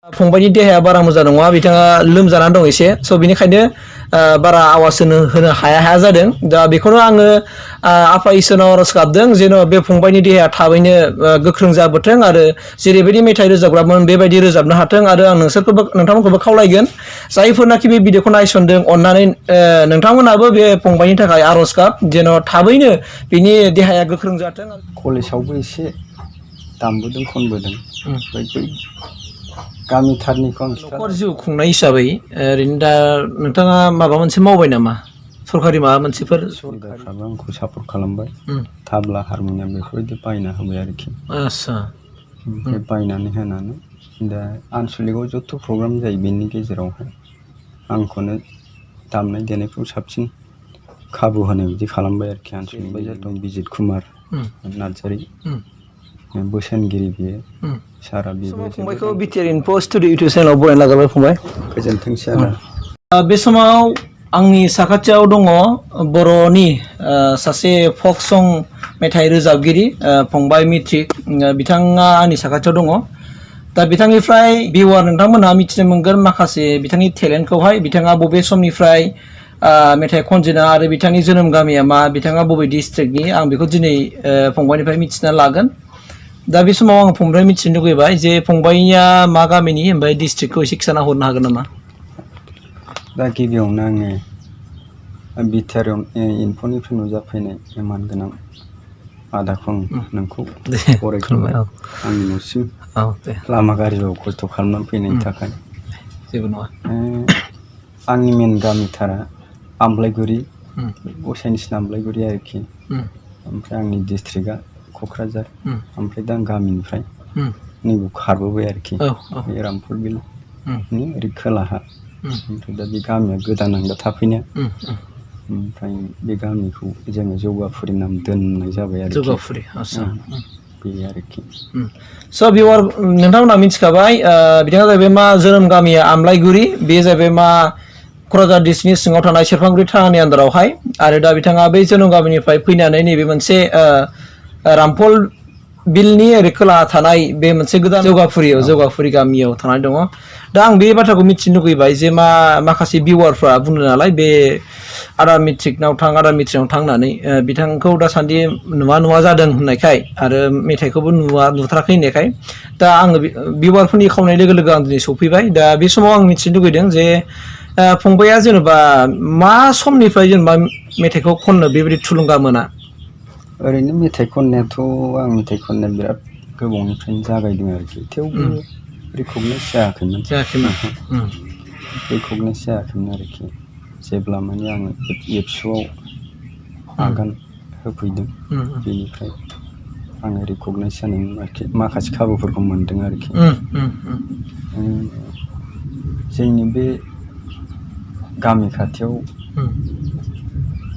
फंबायनि देहाया बारा मोजां नङा बिथाङा लोमजानानै दं एसे स' बिनिखायनो बारा आवाज होनो हाया जादों दा बेखौनो आङो आफा इसोरनाव आरज गाबदों जेन' बे फंबायनि देहाया थाबैनो गोख्रों जाबोथों आरो जेरैबायदि मेथाइ रोजाबग्रामोन बेबायदि रोजाबनो हाथों आरो आं नोंथांमोनखौबो खावलायगोन जायफोरनाखि बे भिडिअखौ नायसनदों अननानै नोंथांमोनाबो बे फंबायनि थाखाय आरज गाब जेन' थाबैनो बिनि देहाया गोख्रों जाथों। कलेजावबो एसे दामबोदों खनबोदों बै गामिथारनिखौ आं न'खर जिउ खुंनाय हिसाबै ओरैनो दा नोंथाङा माबा मोनसे मावबाय नामा सरकारि माबा मोनसेफोर? सरकारफ्राबो आंखौ सापर्ट खालामबाय थाब्ला हारम'नियाम बेफोरबायदि बायना होबाय आरोखि। आच्छा ओमफ्राय बायनानै होनानै दा आनसलिकआव जथ' प्रग्राम जायो बेनि गेजेरावहाय आंखौनो दामनाय देनायखौ साबसिन खाबु होनाय बिदि खालामबाय आरोखि। आनसलिक दं बिजित कुमार नार्जारि बोसोनगिरि बियो सारा बेबो फंबायखौ बिटिआर इनफो स्टुडिअ इउटुब चेनेलाव बरायना लाग्रोबाय फंबाय। गोजोनथोंसै आदा। बे समाव आंनि साखाथियाव दङ बर'नि सासे फक सं मेथाइ रोजाबगिरि फंबाय मिट्रिक बिथाङा आंनि साखाथियाव दङ। दा बिथांनिफ्राय भिउआर नोंथांमोनहा मिथिनो मोनगोन माखासे बिथांनि टेलेन्टखौहाय बिथाङा बबे समनिफ्राय मेथाइ खनजेना आरो बिथांनि जोनोम गामिया मा बिथाङा बबे डिस्ट्रिक्टनि आं बेखौ दिनै फंबायनिफ्राय मिथिना लागोन। दा बे समाव आं फंबाय मिथिनो लुगैबाय जे फंबाइया मा गामिनि ओमफ्राय डिस्ट्रिक्टखौ एसे खिन्थाना हरनो हागोन नामा? दा गिबियावनो आङो बिटिआर इनफोनिफ्राय नुजाफैनाय मानगोनां आदाखौ नोंखौ बरायग्रोबाय आंनि न'सिम लामा गाज्रियाव खस्थ' खालामनानै फैनायनि थाखाय। जेबो नङा। आंनि मेन गामिथारा आमलायगुरि गसाइनिसिना आमलायगुरि आरोखि। ओमफ्राय आंनि डिस्ट्रिक्टआ क'क्राझार ओमफ्राय दा आं गामिनिफ्राय नैबेयाव खारबोबाय आरोखि बे रामफल बिलनि ओरै खोलाहा। ओमफ्राय दा बे गामिया गोदान आं दा थाफैनाया। ओमफ्राय बे गामिखौ जोङो जौगाफुरि नाम दोननाय जाबाय आरोखि। जौगाफुरि आच्छा बे आरोखि। स' भिउआर नोंथांमोना मिथिखाबाय बिथाङा जाहैबाय मा जोनोम गामिया आमलायगुरि बे जाहैबाय मा क'क्राझार डिस्ट्रिक्टनि सिङाव थानाय सेरफांगुरि थानानि आन्दारावहाय आरो दा बिथाङा बै जोनोम गामिनिफ्राय फैनानै नैबे मोनसे रामफल बिलनि ओरै खोलाहा थानाय बे मोनसे गोदान जौगाफुरि गामियाव थानानै दङ। दा आं बे बाथ्राखौ मिथिनो लुगैबाय जे माखासे भिउआरफ्रा बुंदों नालाय बे आदा मेट्रिकनाव थांनानै बिथांखौ दासान्दि नुवा जादों होननायखाय आरो मेथाइखौबो नुथाराखै होननायखाय दा आङो भिउआरफोरनि खावनाय लोगो लोगो आं दिनै सफैबाय। दा बे समाव आं मिथिनो लुगैदों जे फंबाइया जेनेबा मा समनिफ्राय जेनेबा मेथाइखौ खननो बेबायदि थुलुंगा मोना? ओरैनो मेथाइ खननायाथ' आं मेथाइ खननाया बिराद गोबावनिफ्रायनो जागायदों आरोखि। थेवबो रिकगनाइज जायाखैमोन आरोखि। जेब्ला माने आङो एबसुआव आगान होफैदों बेनिफ्राय आङो रिकगनाइज जानायनि माखासे खाबुफोरखौ मोनदों आरोखि। जोंनि बे गामि खाथियाव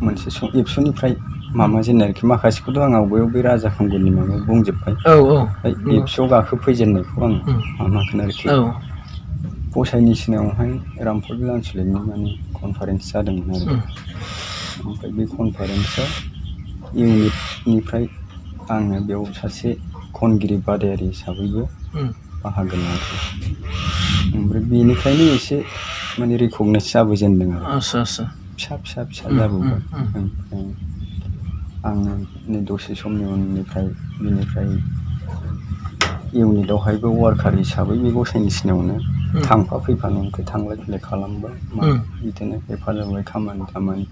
मोनसे एबसुनिफ्राय माबा जेननाय आरोखि माखासेखौथ' आं आवगायाव बे राजा खांगुरनि माबायाव बुंजोब्बाय। एबसुआव गाखोफैजेननायखौ आं माबाखोन आरोखि। गसाइनिसिनायावहाय रामफल बिल आनसलिकनि माने कनफारेन्स जादोंमोन आरो। ओमफ्राय बे कनफारेन्सआव इउनिटनिफ्राय आङो बेयाव सासे खनगिरि बादायारि हिसाबैबो बाहागो लादों। ओमफ्राय बेनिफ्रायनो एसे माने रिकगनाइज जाबोजेनदों आरो। फिसा जाबोबाय। ओमफ्राय आङो नै दसे समनि उननिफ्राय बिनिफ्राय इउनिटआवहायबो वार्कार हिसाबै बे गसाइनिसिनायावनो थांफा फैफानो ओमफ्राय थांलाय फैलाय खालामबाय बिदिनो हेफाजाब होबाय खामानि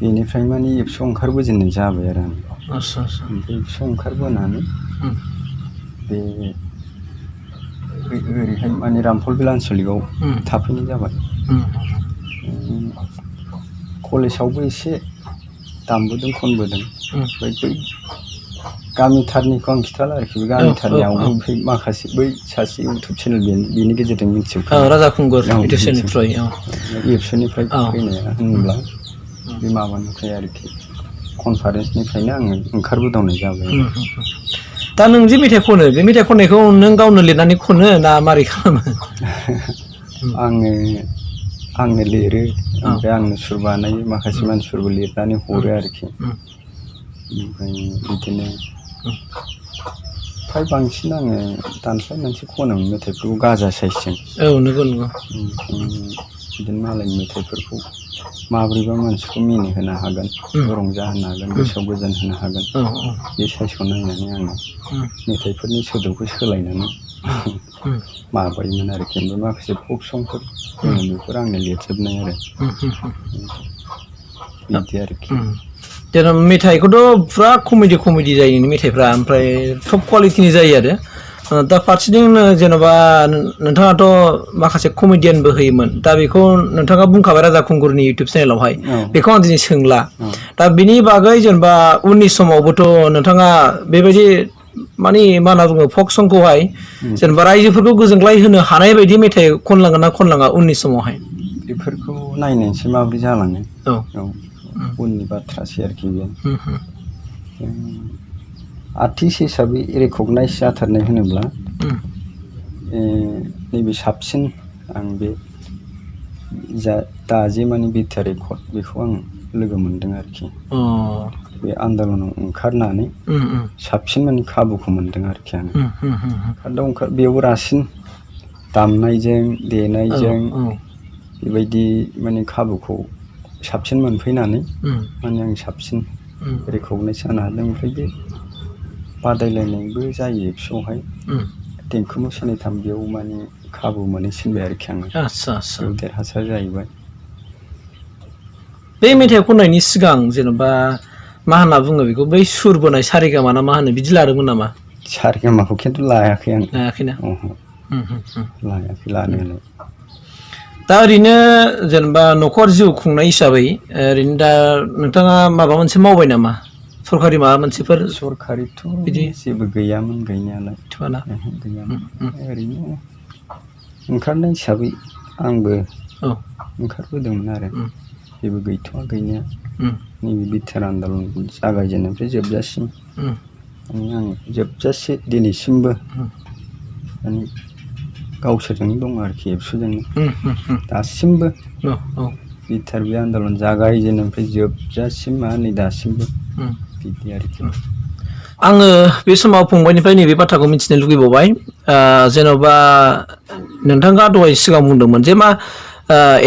बेनिफ्राय माने एबसुआव ओंखारबोजेननाय जाबाय आरो आं। ओमफ्राय एबसुआव ओंखारबोनानै बे ओरैहाय माने रामफल बिल आनसलिकआव थाफैनाय जाबाय। कलेजावबो एसे दामबोदों खनबोदों। बै गामिथारनिखौ आं खिथाला आरोखि। बे गामिथारनियावबो ओमफ्राय माखासे बै सासे इउटुब चेनेल बेनि गेजेरजों मिथिजोबखायो। राजा खुंगुर इउटुब चेनेलनिफ्राय एबसुनिफ्राय फैनाया होनब्ला बे माबानिफ्राय आरोखि कनफारेन्सनिफ्रायनो आङो ओंखारबोदावनाय जाबाय। दा नों जे मेथाइ खनो बे मेथाइ खननायखौ नों गावनो लिरनानै खनो ना मारै खालामो? आंनो लिरो ओमफ्राय आंनो सुर बानायो माखासे मानसिफोरबो लिरनानै हरो आरोखि। ओमफ्राय बिदिनो फ्राय बांसिन आङो दानस्लायनानैसो खनोमोन मेथाइफोरखौ गाजा साइजजों औ नंगौ नंगौ बिदिनो मालायनि मेथाइफोरखौ माब्रैबा मानसिखौ मिनिहोनो हागोन रंजाहोनो हागोन गोसोआव गोजोन होनो हागोन बे साइजखौ नायनानै आङो मेथाइफोरनि सोदोबखौ सोलायनानै माबायोमोन आरोखि ओमफ्राय माखासे फक संफोर दङ बेफोर आंनो लिरजोबनाय आरो बिदि आरोखि जेनेबा मेथाइखौथ' फुरा कमेडि जायो मेथाइफ्रा ओमफ्राय टप कुवालिटिनि जायो आरो दा फारसेथिं जेन'बा नोंथाङाथ' माखासे कमेडियानबो होयोमोन दा बेखौ नोंथाङा बुंखाबाय राजा खुंगुरनि इउटुब चेनेलावहाय बेखौ आं दिनै सोंला दा बिनि बागै जेनेबा उननि समावबोथ' नोंथाङा बेबायदि माने मा होनना बुङो फक संखौहाय जेनेबा रायजोफोरखौ गोजोनग्लाय होनो हानाय बायदि मेथाइ खनलांगोन ना खनलाङा उननि समावहाय बेफोरखौ नायनायसै माबोरै जालाङो औ उननि बाथ्रासै आरोखि बे आर्टिस्ट हिसाबै रेकगनाइज जाथारनाय होनोब्ला नैबे साबसिन आं बे दाजे माने बिटिआर रेकर्ड बेखौ आं लोगो मोनदों आरोखि बे आन्दलनाव ओंखारनानै साबसिन माने खाबुखौ मोनदों आरोखि आङो बेयाव रासिन दामनायजों देनायजों बेबायदि माने खाबुखौ साबसिन मोनफैनानै माने आं साबसिन रेकगनाइज जानो हादों ओमफ्राय बे बादायलायनायबो जायो एबसुआवहाय देंखो मोसानायथाम बेयाव माने खाबु मोनहैसिनबाय आरोखि आङो बेयाव देरहासार जाहैबाय बे मेथाइ खननायनि सिगां जेनेबा मा होनना बुङो बेखौ बै सुर बोनाय सारेगामा ना मा होनो बिदि लादोंमोन नामा सारेगामाखौ खिन्थु लायाखै आं लायाखैना लायाखै लानायालाय दा ओरैनो जेनेबा न'खर जिउ खुंनाय हिसाबै ओरैनो दा नोंथाङा माबा मोनसे मावबाय नामा सरकारि माबा मोनसेफोर सरकारिथ' बिदि जेबो गैयामोन गैनायालाय गैयामोन ओरैनो ओंखारनाय हिसाबै आंबो ओंखारबोदोंमोन आरो जेबो गैथ'वा गैनाया नैबे बिटिआर आन्दलन जागायजेननायनिफ्राय जोबजासिम माने आं जोबजासे दिनैसिमबो माने गावसोरजोंनो दं आरोखि एबसुजोंनो दासिमबो बिटिआर बे आन्दलन जागायजेननायनिफ्राय जोबजासिम नै दासिमबो बिदि आरोखि आङो बे समाव फंबायनिफ्राय नैबे बाथ्राखौ मिथिनो लुगैबावबाय जेन'बा नोंथाङा दहाय सिगां बुंदोंमोन जे मा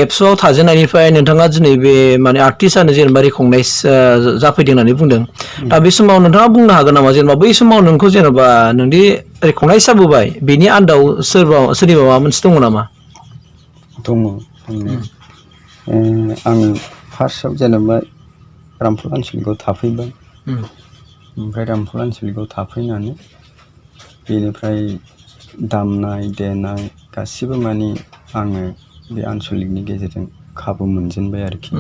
एबसुआव थाजेननायनिफ्राय नोंथाङा दिनै बे माने आर्टिस्टआनो जेनेबा रेकगनाइज जाफैदों होननानै बुंदों दा बे समाव नोंथाङा बुंनो हागोन नामा जेनेबा बै समाव नोंखौ जेनेबा नोंदि रेकगनाइज जाबोबाय बेनि आन्दाव सोरनिबा माबा मोनसे दङ नामा दङ आङो फार्स्टआव जेनेबा रामफल आनसलिकआव थाफैबाय ओमफ्राय रामफल आनसलिकआव थाफैनानै बेनिफ्राय दामनाय देनाय गासिबो माने आङो बे आनसलिकनि गेजेरजों खाबु मोनजेनबाय आरोखि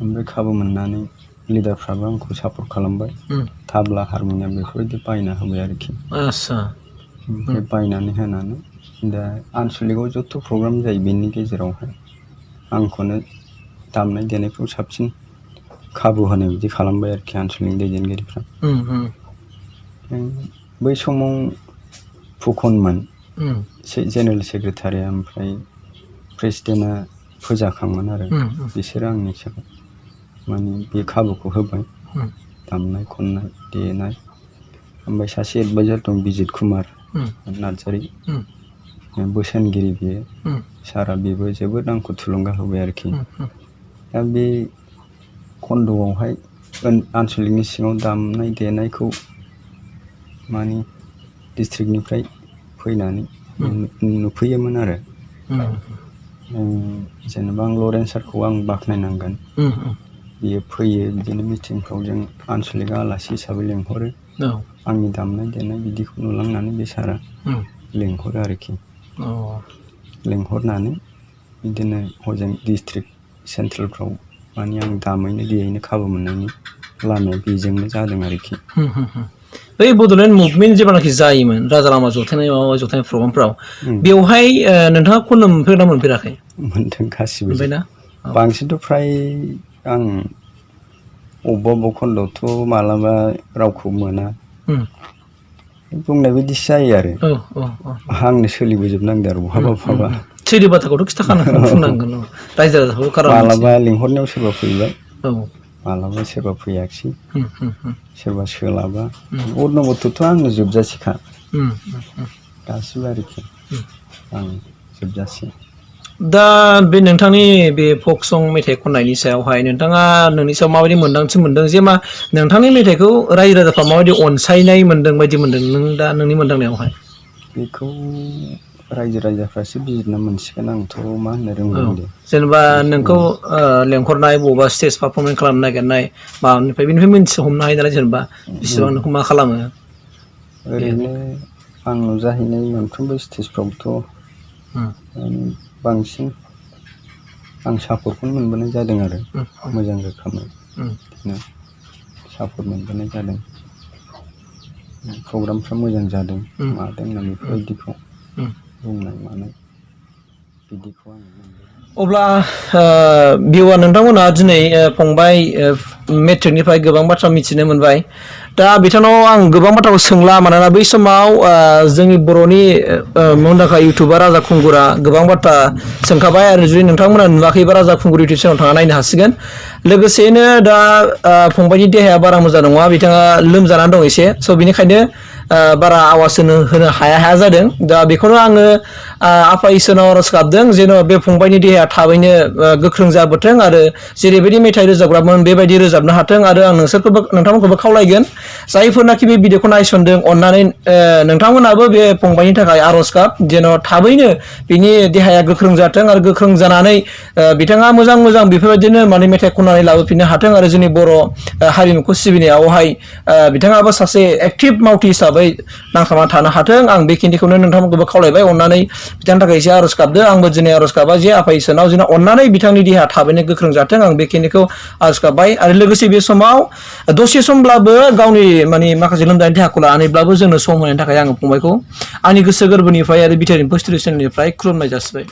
ओमफ्राय खाबु मोननानै लिडारफ्राबो आंखौ सापर्ट खालामबाय थाब्ला हारमनियाम बेफोरबायदि बायना होबाय आरोखि ओमफ्राय बायनानै होनानै दा आनसलिकआव जथ' प्रग्राम जायो बेनि गेजेरावहाय आंखौनो दामनाय देनायफ्राव साबसिन खाबु होनाय बिदि खालामबाय आरोखि आनसलिक दैदेनगिरिफ्रा बै समाव फुकनमोन जेनेरेल सेक्रेटारि ओमफ्राय प्रेसिडेन्टआ फोजाखांमोन आरो बिसोरो आंनि हिसाबै माने बे खाबुखौ होबाय दामनाय खननाय देनाय ओमफ्राय सासे एडभाइजार दं बिजित कुमार नार्जारि बोसोनगिरि बियो सारा बेबो जोबोद आंखौ थुलुंगा होबाय आरोखि दा बे खन्द'आवहाय आनसलिकनि सिङाव दामनाय देनायखौ माने डिस्ट्रिक्टनिफ्राय फैनानै नुफैयोमोन आरो जेनेबा आं लरेन्स सारखौ आं बाख्नायनांगोन बियो फैयो बिदिनो मिटिंफ्राव जों आनसलिकआ आलासि हिसाबै लेंहरो आंनि दामनाय देनाय बिदिखौ नुलांनानै बे सारा लेंहरो आरोखि लेंहरनानै बिदिनो हजों डिस्ट्रिक्ट सेन्ट्रेलफ्राव माने आं दामैनो देयैनो खाबु मोननायनि लामाया बेजोंनो जादों आरोखि बै बड'लेण्ड मुभमेन्ट जेब्लानाखि जायोमोन राजा लामा जथायनाय माबा जथायनाय प्रग्रामफ्राव बेवहाय नोंथाङा खननो मोनफेरदोंना मोनफेराखै मोनदों गासिबो मोनबायना बांसिनथ' फ्राय आं अबेबा खन्दआवथ' मालाबा रावखौ मोना बुंनाय बायदिसो जायो आरो आंनो सोलिबोजोबनांदों आरो बहाबा सोलियो बाथ्राखौथ' खिन्थाखानांगोन बुंनांगोन रायजो राजाखौ मालाबा लिंहरनायाव सोरबा फैबाय मालाबा सोरबा फैयाखिसै सोरबा सोलाबा अर्नबथ'थ' आंनो जोबजासेखा गासिबो आरोखि आं जोबजासे दा बे नोंथांनि बे फक सं मेथाइ खननायनि सायावहाय नोंथाङा नोंनि सायाव माबायदि मोन्दांथि मोनदों जे मा नोंथांनि मेथाइखौ रायजो राजाफ्रा माबायदि अनसायनाय मोनदों बायदि मोनदों नों दा नोंनि मोनदांनायावहाय बेखौ रायजो राजाफ्रासो बिजिरना मोनसिगोन आंथ' मा होननो रोंगौ दे जेनेबा नोंखौ लेंहरनाय बबेबा स्टेज पारफरमेन्स खालामनो नागिरनाय माबानिफ्राय बेनिफ्राय मिन्थि हमनो हायो नालाय जेनेबा बेसेबां नोंखौ मा खालामो ओरैनो आं नुजाहैनाय मोनफ्रोमबो स्टेजफ्रावथ' बांसिन आं सापर्टखौनो मोनबोनाय जादों आरो मोजां रोखोमै बिदिनो सापर्ट मोनबोनाय जादों प्रग्रामफ्रा मोजां जादों मादों होनना बेफोरबायदिखौ बुंनाय मानाय बिदिखौ आं मोनबोदों। अब्ला बिउआ नोंथांमोनहा दिनै फंबाय मेट्रिकनिफ्राय गोबां बाथ्रा मिथिनो मोनबाय दा बिथांनाव आं गोबां बाथ्राखौ सोंला मानोना बै समाव जोंनि बर'नि मुंदांखा इउटुबार राजा खुंगुरा गोबां बाथ्रा सोंखाबाय आरो जुदि नोंथांमोना नुवाखैबा राजा खुंगुर इउटुब चेनेलाव थांना नायनो हासिगोन लोगोसेनो दा फंबायनि देहाया बारा मोजां नङा बिथाङा लोमजानानै दं एसे स' बिनिखायनो बारा आवाज होनो हाया जादों दा बेखौनो आङो आफा इसोरनाव आर'ज गाबदों जेन' बे फंबायनि देहाया थाबैनो गोख्रों जाबोथों आरो जेरैबायदि मेथाइ रोजाबग्रामोन बेबायदि रोजाबनो हाथों आरो आं नोंथांमोनखौबो खावलायगोन जायफोरनाखि बे भिडिअखौ नायसनदों अननानै नोंथांमोनाबो बे फंबायनि थाखाय आर'ज गाब जेन' थाबैनो बिनि देहाया गोख्रों जाथों आरो गोख्रों जानानै बिथाङा मोजां बेफोरबायदिनो माने मेथाइ खननानै लाबोफिननो हाथों आरो जोंनि बर' हारिमुखौ सिबिनायावहाय बिथाङाबो सासे एक्टिभ मावथि हिसाबै नांथाबना थानो हाथों आं बेखिनिखौनो नोंथांमोनखौबो खावलायबाय अननानै बिथांनि थाखाय एसे आर'ज गाबदो आंबो दिनै आर'ज गाबा जे आफा इसोरनाव जेन' अननानै बिथांनि देहाया थाबैनो गोख्रों जाथों आं बेखिनिखौ आर'ज गाबबाय आरो लोगोसे बे समाव दसे समब्लाबो गावनि माने माखासे लोमजानाय देहाखौ लानानैब्लाबो जोंनो सम होनायनि थाखाय आङो फंबायखौ आंनि गोसो गोरबोनिफ्राय आरो बिटिआर इनफो स्टुडिअ चेनेलनिफ्राय खुलुमनाय जासिबाय।